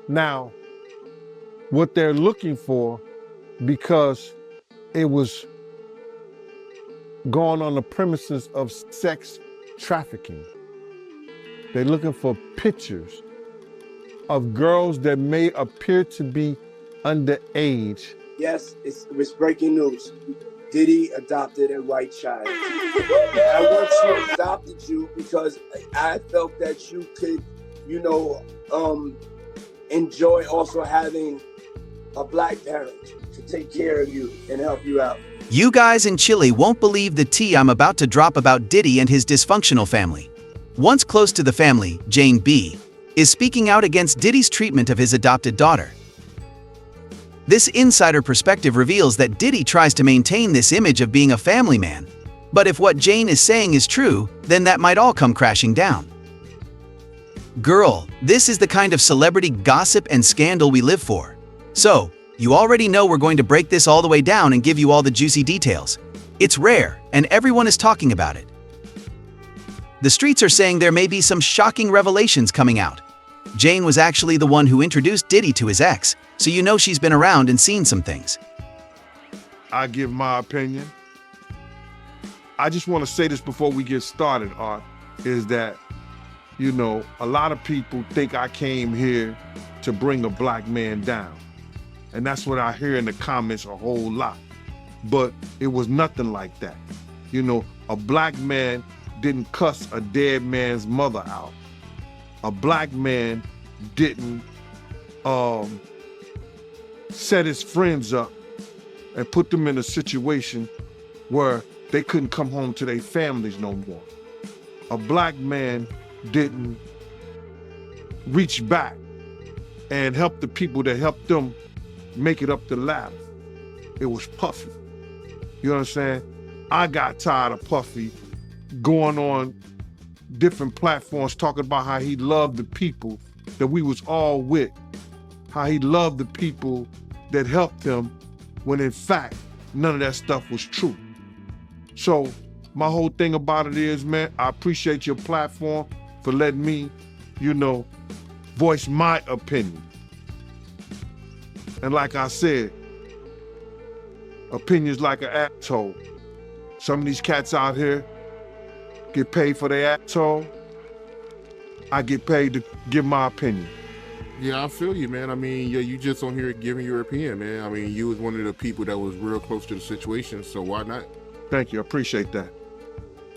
Now, what they're looking for, because it was going on the premises of sex trafficking, they're looking for pictures of girls that may appear to be underage. Yes, it's breaking news. Diddy adopted a white child. I want to adopted you because I felt that you could, enjoy also having a black parent to take care of you and help you out. You guys in Chile won't believe the tea I'm about to drop about Diddy and his dysfunctional family. Once close to the family, Jane B. is speaking out against Diddy's treatment of his adopted daughter. This insider perspective reveals that Diddy tries to maintain this image of being a family man. But if what Jane is saying is true, then that might all come crashing down. Girl, this is the kind of celebrity gossip and scandal we live for. So, you already know we're going to break this all the way down and give you all the juicy details. It's rare, and everyone is talking about it. The streets are saying there may be some shocking revelations coming out. Jane was actually the one who introduced Diddy to his ex, so you know she's been around and seen some things. I give my opinion. I just want to say this before we get started, Art, is that, a lot of people think I came here to bring a black man down. And that's what I hear in the comments a whole lot. But it was nothing like that. A black man didn't cuss a dead man's mother out. A black man didn't set his friends up and put them in a situation where they couldn't come home to their families no more. A black man didn't reach back and help the people that helped them make it up the ladder. It was Puffy. You understand? I got tired of Puffy going on different platforms talking about how he loved the people that we was all with, how he loved the people that helped him, when in fact, none of that stuff was true. So my whole thing about it is, man, I appreciate your platform for letting me, voice my opinion. And like I said, opinions like an asshole. Some of these cats out here get paid for their asshole. I get paid to give my opinion. Yeah, I feel you, man. I mean, yeah, you just on here giving your opinion, man. I mean, you was one of the people that was real close to the situation, so why not? Thank you, I appreciate that.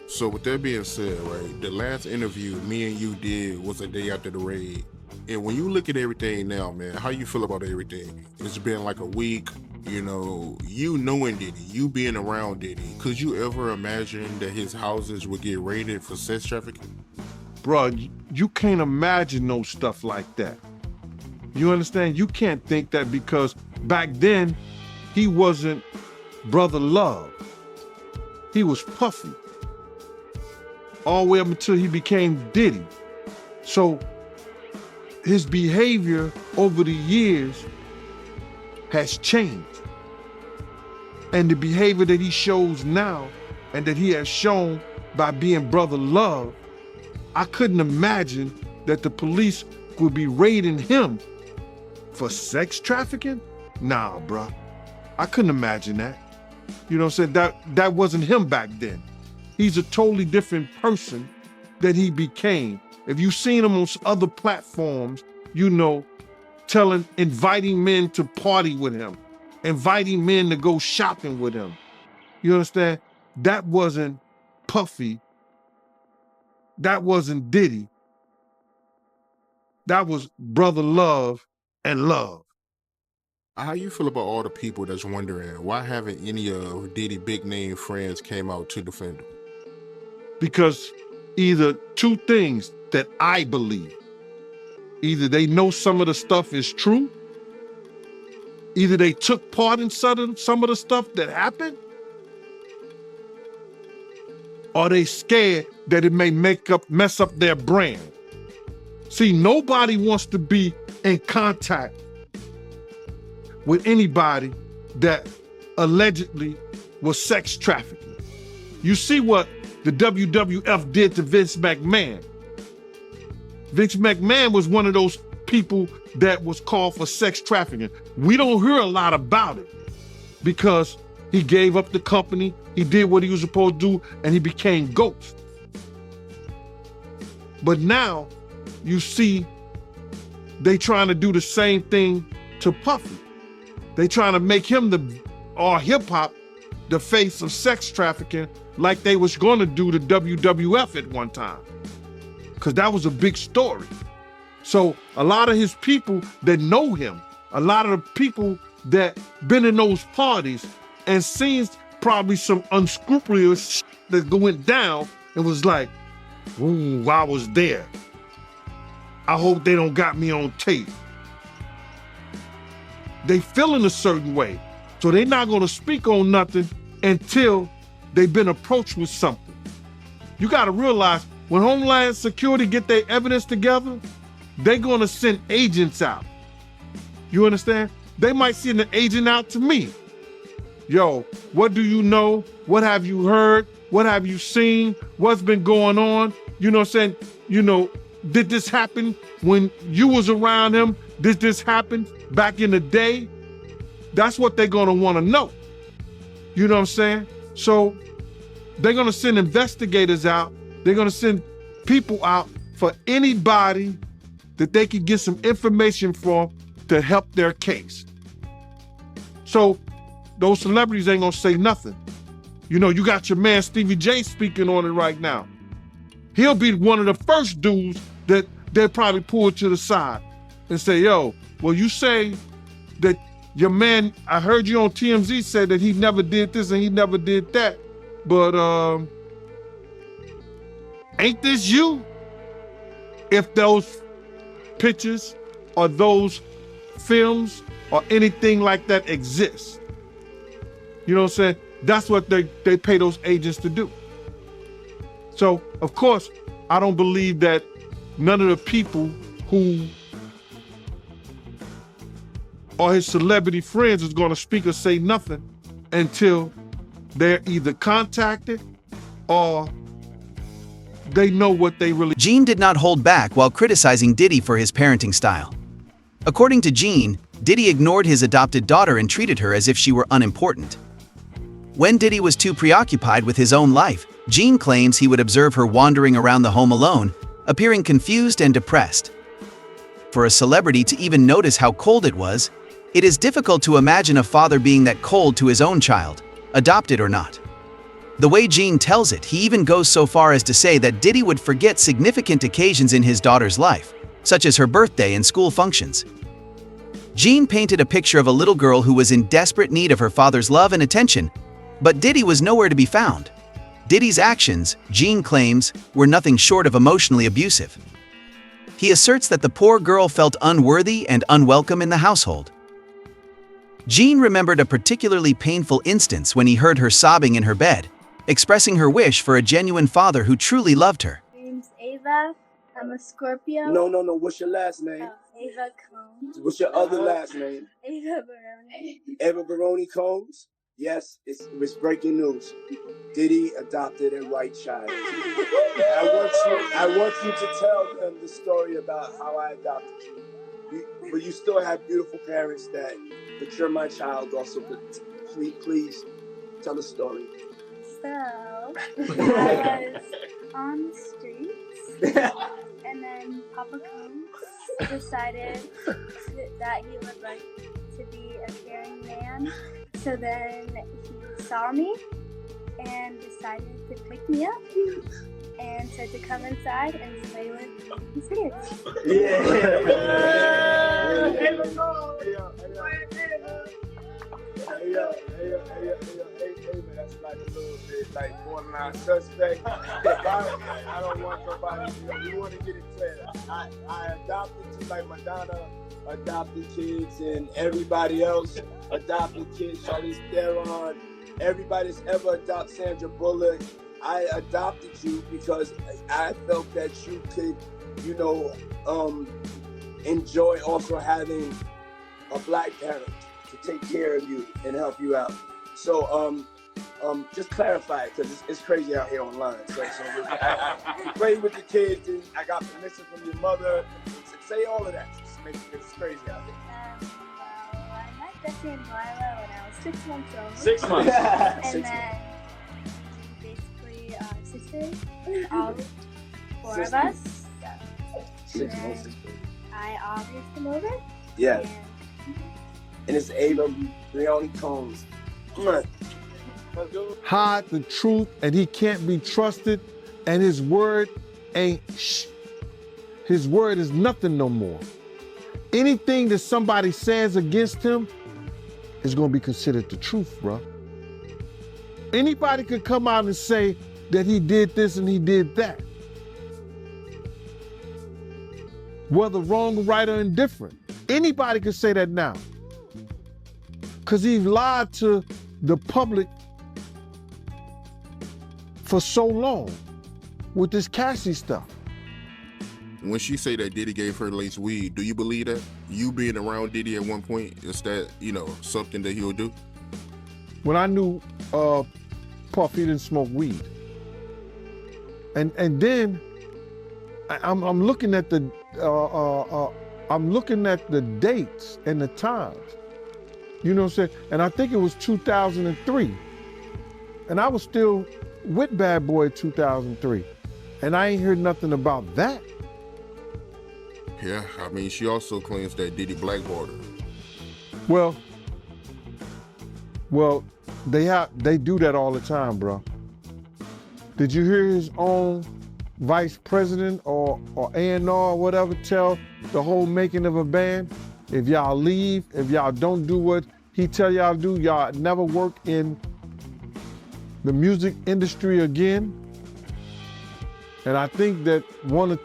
So with that being said, right, the last interview me and you did was a day after the raid. And when you look at everything now, man, how you feel about everything? It's been like a week, you knowing Diddy, you being around Diddy. Could you ever imagine that his houses would get raided for sex trafficking? Bruh, you can't imagine no stuff like that. You understand? You can't think that, because back then, he wasn't Brother Love. He was Puffy. All the way up until he became Diddy. So his behavior over the years has changed. And the behavior that he shows now, and that he has shown by being Brother Love, I couldn't imagine that the police would be raiding him for sex trafficking? Nah, bruh. I couldn't imagine that. You know what I'm saying? That wasn't him back then. He's a totally different person that he became. If you've seen him on other platforms, inviting men to party with him, inviting men to go shopping with him. You understand? That wasn't Puffy. That wasn't Diddy. That was Brother Love and Love. How you feel about all the people that's wondering why haven't any of Diddy big name friends came out to defend him? Because either two things that I believe. Either they know some of the stuff is true, either they took part in some of the stuff that happened, or they scared that it may mess up their brand. See, nobody wants to be in contact with anybody that allegedly was sex trafficking. You see what the WWF did to Vince McMahon. Vince McMahon was one of those people that was called for sex trafficking. We don't hear a lot about it because he gave up the company, he did what he was supposed to do, and he became Ghost. But now you see they trying to do the same thing to Puffy. They trying to make him or hip hop the face of sex trafficking like they was gonna do the WWF at one time. Cause that was a big story. So a lot of his people that know him, a lot of the people that been in those parties and seen probably some unscrupulous shit that went down and was like, ooh, I was there. I hope they don't got me on tape. They feeling a certain way. So they're not gonna speak on nothing until they've been approached with something. You gotta realize when Homeland Security get their evidence together, they're gonna send agents out. You understand? They might send an agent out to me. Yo, what do you know? What have you heard? What have you seen? What's been going on? You know what I'm saying? You know, did this happen when you was around him? Did this happen back in the day? That's what they're gonna wanna know. You know what I'm saying? So they're gonna send investigators out. They're gonna send people out for anybody that they can get some information from to help their case. So those celebrities ain't gonna say nothing. You know, you got your man Stevie J speaking on it right now. He'll be one of the first dudes that they'll probably pull to the side and say, yo, well, you say that your man, I heard you on TMZ say that he never did this and he never did that, but ain't this you? If those pictures or those films or anything like that exist. You know what I'm saying? That's what they pay those agents to do. So, of course, I don't believe that none of the people who are his celebrity friends is gonna speak or say nothing until they're either contacted or they know what they really. Gene did not hold back while criticizing Diddy for his parenting style. According to Gene, Diddy ignored his adopted daughter and treated her as if she were unimportant. When Diddy was too preoccupied with his own life, Gene claims he would observe her wandering around the home alone, appearing confused and depressed. For a celebrity to even notice how cold it was, it is difficult to imagine a father being that cold to his own child, adopted or not. The way Gene tells it, he even goes so far as to say that Diddy would forget significant occasions in his daughter's life, such as her birthday and school functions. Gene painted a picture of a little girl who was in desperate need of her father's love and attention, but Diddy was nowhere to be found. Diddy's actions, Gene claims, were nothing short of emotionally abusive. He asserts that the poor girl felt unworthy and unwelcome in the household. Gene remembered a particularly painful instance when he heard her sobbing in her bed, expressing her wish for a genuine father who truly loved her. My name's Ava. I'm a Scorpio. No. What's your last name? Ava Combs. What's your other last name? Ava Baroni. Eva Baroni Combs? Yes, it's breaking news. Diddy adopted a white child. I want you to tell them the story about how I adopted you. But you still have beautiful parents but you're my child also. But please tell the story. So, I was on the streets, and then Papa Combs decided that he would like to be a caring man. So then he saw me and decided to pick me up and said to come inside and play with his kids. That's like a little bit like borderline suspect. I don't want nobody, you want to get it clear. I adopted you like Madonna adopted kids and everybody else adopted kids, Charlize Theron, everybody that's ever adopted Sandra Bullock. I adopted you because I felt that you could, enjoy also having a black parent to take care of you and help you out. So just clarify it because it's crazy out here online. So I played with the kids and I got permission from your mother. Say all of that. It's crazy out there. Well, I met Jesse and Lila when I was 6 months old. 6 months. And then basically sisters, all 4 of us. 6 months. I obviously come over. Yeah. And it's Ava Leone Combs. Come on. Let's go. Hide the truth, and he can't be trusted, and his word ain't shh. His word is nothing no more. Anything that somebody says against him is gonna be considered the truth, bro. Anybody could come out and say that he did this and he did that. Whether wrong, right, or indifferent. Anybody could say that now. Because he lied to the public for so long with this Cassie stuff. When she say that Diddy gave her laced weed, do you believe that? You being around Diddy at one point, is that, something that he'll do? When I knew Puff, he didn't smoke weed. And then I'm looking at the dates and the times. You know what I'm saying? And I think it was 2003. And I was still with Bad Boy 2003. And I ain't heard nothing about that. Yeah, I mean, she also claims that Diddy blackballed her. Well, they do that all the time, bro. Did you hear his own vice president or A&R or whatever tell the whole making of a band? If y'all leave, if y'all don't do what he tell y'all to do, y'all never work in the music industry again. And I think that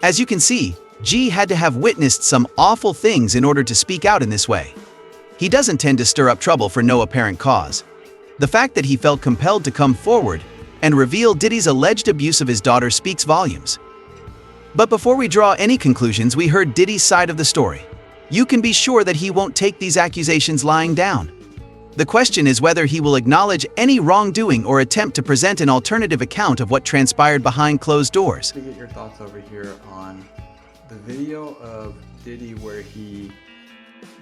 As you can see, G had to have witnessed some awful things in order to speak out in this way. He doesn't tend to stir up trouble for no apparent cause. The fact that he felt compelled to come forward and reveal Diddy's alleged abuse of his daughter speaks volumes. But before we draw any conclusions, we heard Diddy's side of the story. You can be sure that he won't take these accusations lying down. The question is whether he will acknowledge any wrongdoing or attempt to present an alternative account of what transpired behind closed doors. To get your thoughts over here on the video of Diddy where he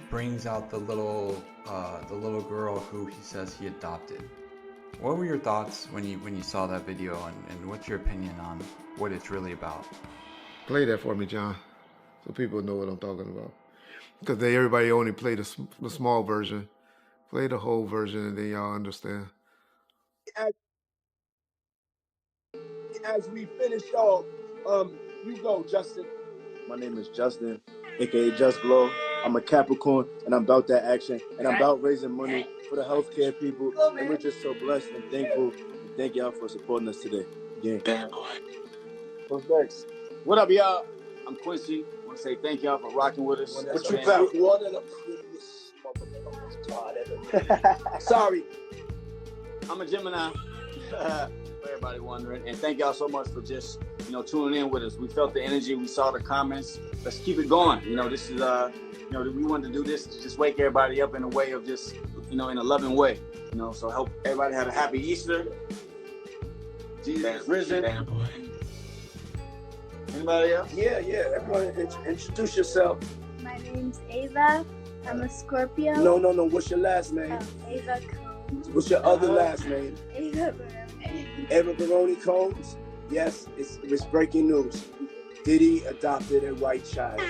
brings out the little girl who he says he adopted. What were your thoughts when you saw that video, and what's your opinion on what it's really about? Play that for me, John, so people know what I'm talking about. Because everybody only played the small version. Play the whole version and then y'all understand. As we finish off, you go, Justin. My name is Justin, aka Just Blow. I'm a Capricorn, and I'm about that action, and I'm about raising money for the healthcare people, and we're just so blessed and thankful. And thank y'all for supporting us today. Bad boy. What's next? What up, y'all? I'm Quincy. I want to say thank y'all for rocking with us. What you about? One of the prettiest motherfuckers ever. Sorry. I'm a Gemini. For everybody wondering, and thank y'all so much for just tuning in with us. We felt the energy, we saw the comments. Let's keep it going. This is we wanted to do this to just wake everybody up in a way of just in a loving way. So help everybody have a happy Easter. Jesus is risen. Anybody else? Yeah. Everyone, introduce yourself. My name's Ava. I'm a Scorpio. No. What's your last name? Ava Combs. What's your other last name? Ava Barone. Ava Barone Combs. Yes, it's breaking news. Diddy adopted a white child. I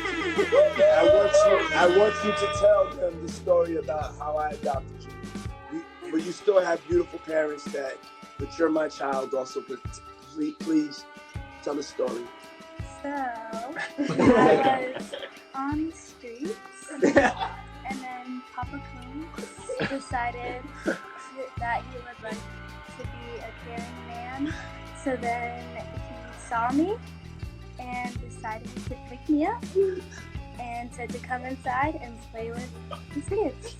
want you to tell them the story about how I adopted you. But you still have beautiful parents but you're my child also. But please tell the story. So, I was on the streets, and then Papa Combs decided that he would like to be a caring man. So then he saw me and decided to pick me up and said to come inside and play with his kids.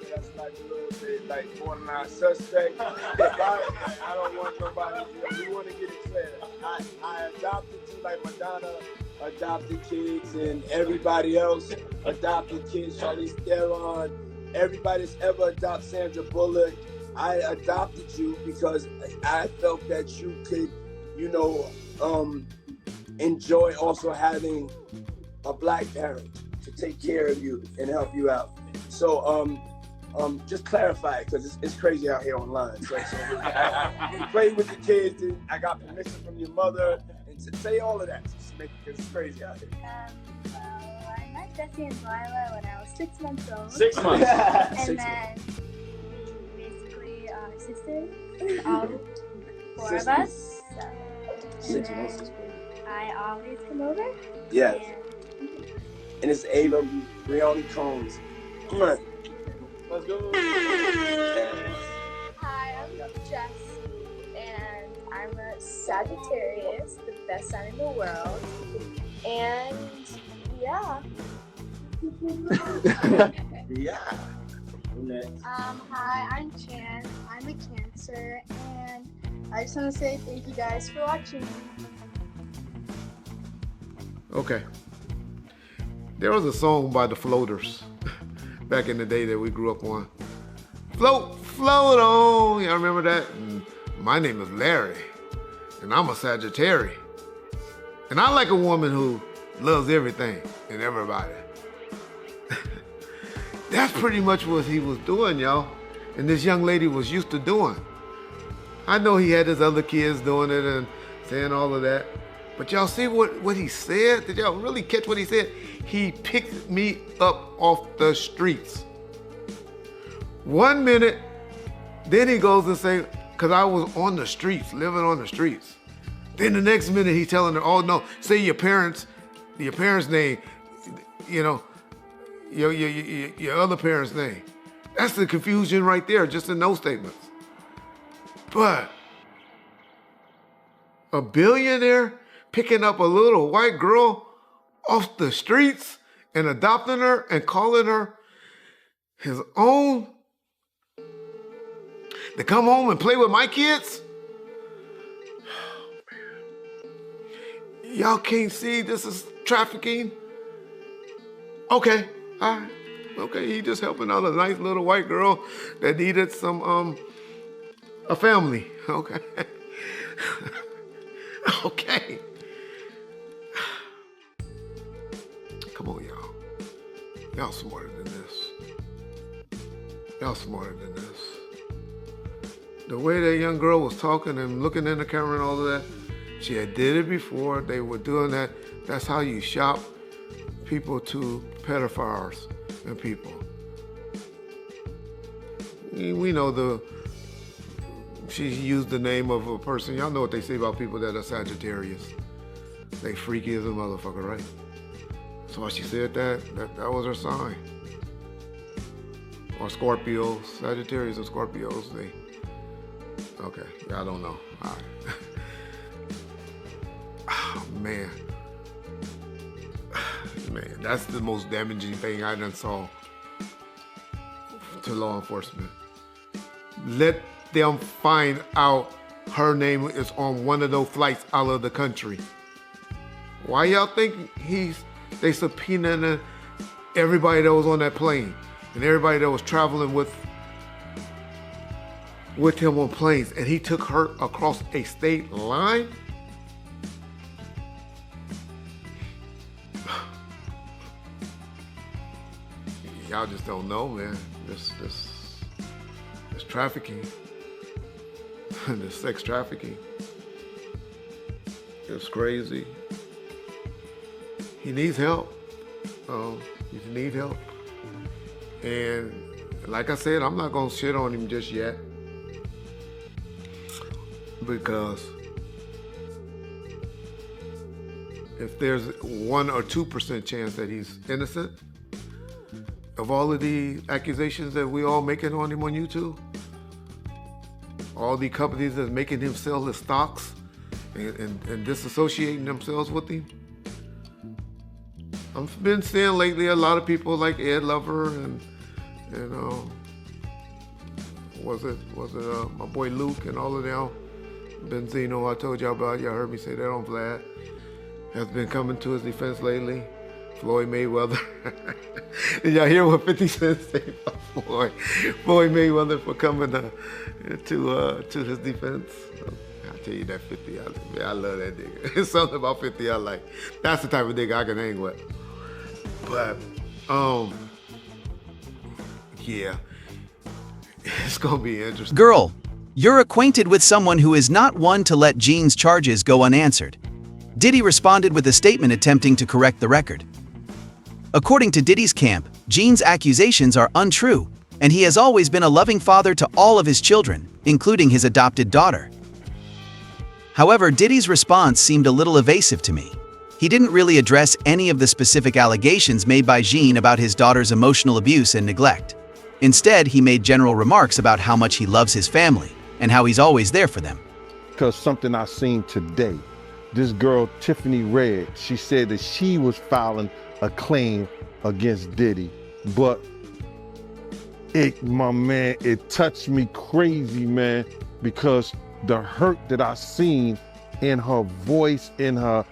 That's like a little bit like borderline suspect. I don't want nobody. We want to get it clear. I adopted you like Madonna adopted kids and everybody else adopted kids. Charlize Theron, everybody that's ever adopted Sandra Bullock, I adopted you because I felt that you could, enjoy also having a black parent to take care of you and help you out. So, just clarify, because it's crazy out here online. So I played with the kids, and I got permission from your mother, and to say all of that, because it's crazy out here. Well, I met Jesse and Lila when I was 6 months old. 6 months. And then we basically are sisters, all 4 of us. So, 6 months. I always come over. Yes. And it's Ava Brioni Combs. Come on. Let's go. Hi, I'm Jess, and I'm a Sagittarius, the best sign in the world. And yeah. Yeah. Hi, I'm Chan. I'm a Cancer, and I just want to say thank you guys for watching. Okay. There was a song by the Floaters back in the day that we grew up on. Float, float on. Y'all remember that? And my name is Larry, and I'm a Sagittarius. And I like a woman who loves everything and everybody. That's pretty much what he was doing, y'all. And this young lady was used to doing. I know he had his other kids doing it and saying all of that. But y'all see what he said? Did y'all really catch what he said? He picked me up off the streets. 1 minute, then he goes and say, because I was on the streets, living on the streets. Then the next minute he's telling her, oh no, say your parents' name, your other parents' name. That's the confusion right there, just in those statements. But a billionaire picking up a little white girl off the streets and adopting her and calling her his own to come home and play with my kids? Y'all can't see this is trafficking? Okay, all right. Okay, he just helping out a nice little white girl that needed some, a family, okay? Okay. Come on, y'all. Y'all smarter than this. Y'all smarter than this. The way that young girl was talking and looking in the camera and all of that, she had did it before. They were doing that. That's how you shop people to pedophiles and people. We know she used the name of a person. Y'all know what they say about people that are Sagittarius. They freaky as a motherfucker, right? So why she said that was her sign. Or Scorpios, Sagittarius and Scorpios, okay, I don't know. All right. Oh, man, that's the most damaging thing I done saw to law enforcement. Let them find out her name is on one of those flights out of the country. Why y'all think they subpoenaed everybody that was on that plane and everybody that was traveling with him on planes, and he took her across a state line? Y'all just don't know, man. This trafficking, this sex trafficking, it's crazy. He needs help. He needs help. And like I said, I'm not gonna shit on him just yet, because if there's 1 or 2% chance that he's innocent of all of the accusations that we all making on him on YouTube, all the companies that's making him sell his stocks and disassociating themselves with him. I've been seeing lately a lot of people like Ed Lover and was it my boy Luke and all of them. Benzino, I told y'all about, y'all heard me say that on Vlad, has been coming to his defense lately Floyd Mayweather. Did y'all hear what 50 Cent said about Floyd Mayweather for coming to his defense? I'll tell you that 50, man, I love that nigga. It's something about 50 I like. That's the type of nigga I can hang with. But, yeah, it's gonna be interesting. Girl, you're acquainted with someone who is not one to let Gene's charges go unanswered. Diddy responded with a statement attempting to correct the record. According to Diddy's camp, Gene's accusations are untrue, and he has always been a loving father to all of his children, including his adopted daughter. However, Diddy's response seemed a little evasive to me. He didn't really address any of the specific allegations made by Gene about his daughter's emotional abuse and neglect. Instead, he made general remarks about how much he loves his family and how he's always there for them. Because something I seen today, this girl, Tiffany Red, she said that she was filing a claim against Diddy, but my man, it touched me crazy, man, because the hurt that I seen in her voice, in her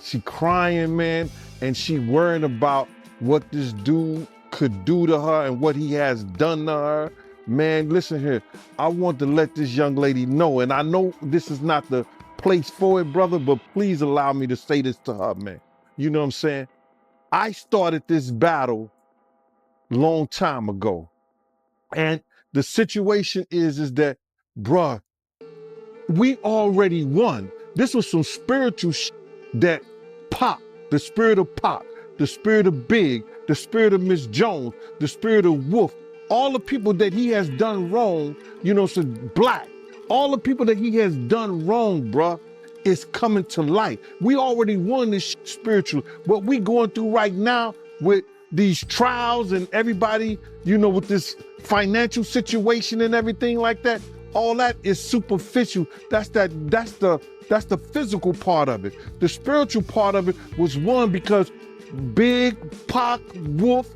she crying, man, and she worrying about what this dude could do to her and what he has done to her. Man, listen here, I want to let this young lady know, and I know this is not the place for it, brother, but please allow me to say this to her, man. You know what I'm saying? I started this battle long time ago. And the situation is that, bruh, we already won. This was some spiritual that Pop, the spirit of Pop, the spirit of Big, the spirit of Miss Jones, the spirit of Wolf, all the people that he has done wrong, you know, so Black, all the people that he has done wrong, bruh, is coming to light. We already won this spiritual. What we going through right now with these trials and everybody, you know, with this financial situation and everything like that, all that is superficial. That's the physical part of it. The spiritual part of it was won because Big, Pac, Wolf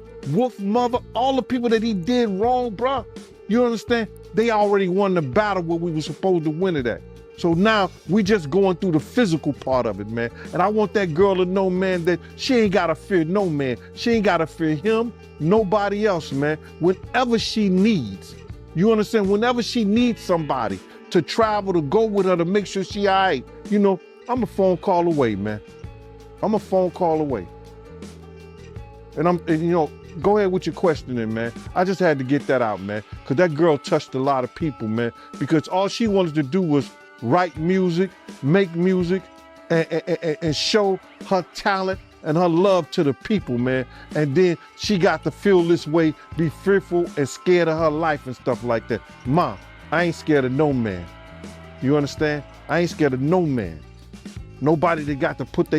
Mother, all the people that he did wrong, bruh, you understand? They already won the battle where we were supposed to win it at. So now we just going through the physical part of it, man. And I want that girl to know, man, that she ain't gotta fear no man. She ain't gotta fear him, nobody else, man. Whenever she needs, you understand? Whenever she needs somebody to travel, to go with her, to make sure she all right, you know, I'm a phone call away, man. I'm a phone call away. And you know, go ahead with your questioning, man. I just had to get that out, man. Because that girl touched a lot of people, man. Because all she wanted to do was write music, make music, and show her talent and her love to the people, man. And then she got to feel this way, be fearful and scared of her life and stuff like that. Ma, I ain't scared of no man. You understand? I ain't scared of no man. Nobody that got to put their